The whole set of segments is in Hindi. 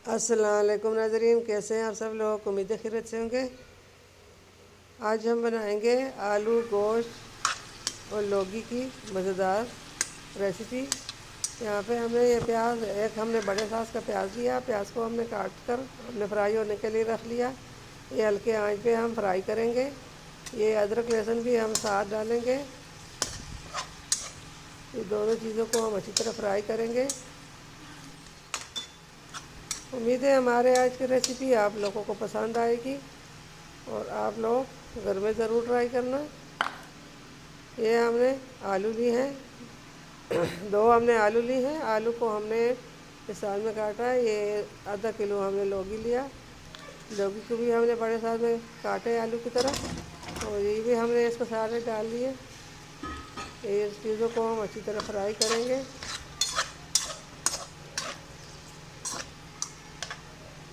अस्सलाम वालेकुम नाज़रीन, कैसे हैं आप सब लोग। उम्मीद है खैरियत से होंगे। आज हम बनाएंगे आलू गोश्त और लौकी की मज़ेदार रेसिपी। यहाँ पे हमने ये प्याज, एक हमने बड़े साइज़ का प्याज लिया। प्याज को हमने काट कर हमने फ्राई होने के लिए रख लिया। ये हल्के आंच पे हम फ्राई करेंगे। ये अदरक लहसुन भी हम साथ डालेंगे। ये दोनों चीज़ों को हम अच्छी तरह फ्राई करेंगे। उम्मीद है हमारे आज की रेसिपी आप लोगों को पसंद आएगी और आप लोग घर में ज़रूर ट्राई करना। ये हमने आलू ली हैं, दो हमने आलू ली हैं। आलू को हमने इस साइज में काटा है। ये आधा किलो हमने लौकी लिया। लौकी को भी हमने बड़े साइज में काटे आलू की तरह, और ये भी हमने इसको सारे डाल दिए। ये चीज़ों को हम अच्छी तरह फ्राई करेंगे।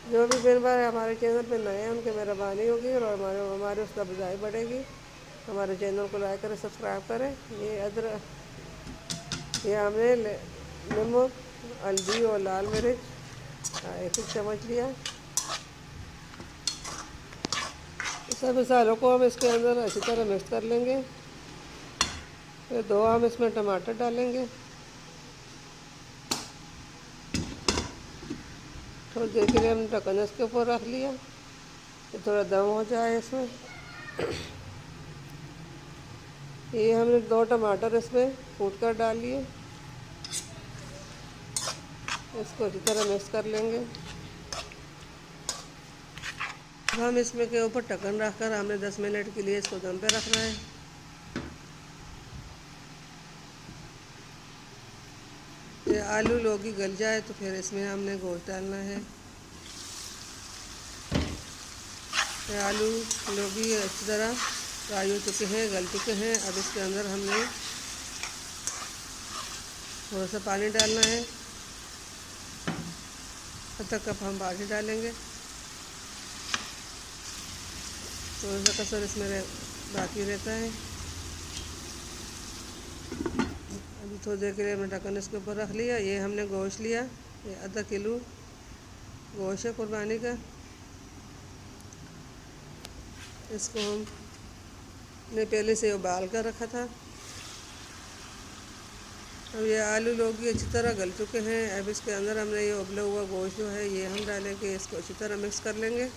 जो भी मेरे बार हमारे चैनल पे नए हैं उनकी मेहरबानी होगी और हमारे उसका बजाय बढ़ेगी। हमारे चैनल को लाइक करें, सब्सक्राइब करें। ये अदरक, ये हमने नमक, हल्दी और लाल मिर्च एक चम्मच लिया। सब मसालों को हम इसके अंदर अच्छी तरह मिक्स कर लेंगे। फिर दो हम इसमें टमाटर डालेंगे। थोड़ी देर के लिए हमने ढक्कन इसके ऊपर रख लिया, ये थोड़ा दम हो जाए इसमें। ये हमने दो टमाटर इसमें कूट कर डाल लिए। इसको अच्छी तरह मिक्स कर लेंगे। अब हम इसमें के ऊपर ढक्कन रख कर हमने 10 मिनट के लिए इसको दम पे रखना है। ये आलू लौकी गल जाए तो फिर इसमें हमने गोश्त डालना है। ये आलू लौकी अच्छी तरह फ्राई हो चुके हैं, गल चुके हैं। अब इसके अंदर हमने थोड़ा सा पानी डालना है। आधा कप हम पानी डालेंगे। थोड़ा सा कसर इसमें बाकी रहता है। अभी थोड़ी देर के लिए हमने ढक्कन इसके ऊपर रख लिया। ये हमने गोश्त लिया, ये आधा किलो गोश्त है कुर्बानी का। इसको हमने पहले से उबाल कर रखा था। अब ये आलू लौकी अच्छी तरह गल चुके हैं। अब इसके अंदर हमने ये उबला हुआ गोश्त जो है ये हम डालेंगे। इसको अच्छी तरह मिक्स कर लेंगे।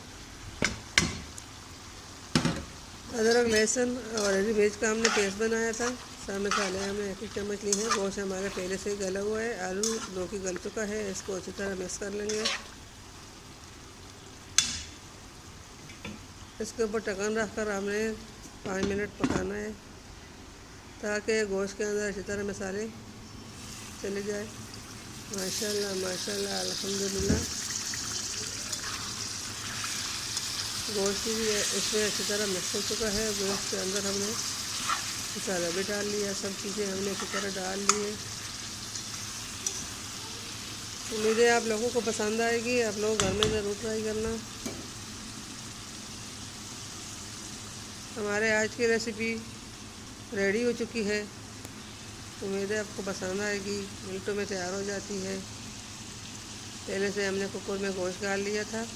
अदरक लहसुन और हरी मिर्च का हमने पेस्ट बनाया था। सब मसाले हमने एक चम्मच ली हैं। गोश्त हमारा पहले से ही गला हुआ है। आलू लौकी गल चुका है। इसको अच्छी तरह मिक्स कर लेंगे। इसके ऊपर ढक्कन रख कर हमने 5 मिनट पकाना है ताकि गोश्त के अंदर अच्छी तरह मसाले चले जाए। माशाल्लाह माशाल्लाह अल्हम्दुलिल्लाह। गोश्त भी इसमें अच्छी तरह मिक्स हो चुका है। गोश्त के अंदर हमने मसाला भी डाल लिया, सब चीज़ें हमने अच्छी तरह डाल ली है। उम्मीद है आप लोगों को पसंद आएगी। आप लोग घर में ज़रूर ट्राई करना। हमारे आज की रेसिपी रेडी हो चुकी है। उम्मीद है आपको पसंद आएगी। मिनटों में तैयार हो जाती है। पहले से हमने कुकर में गोश्त डाल लिया था।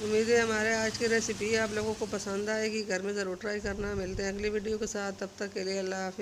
उम्मीद है हमारे आज की रेसिपी आप लोगों को पसंद आएगी। घर में ज़रूर ट्राई करना। मिलते हैं अगली वीडियो के साथ। तब तक के लिए अल्लाह हाफ़िज़।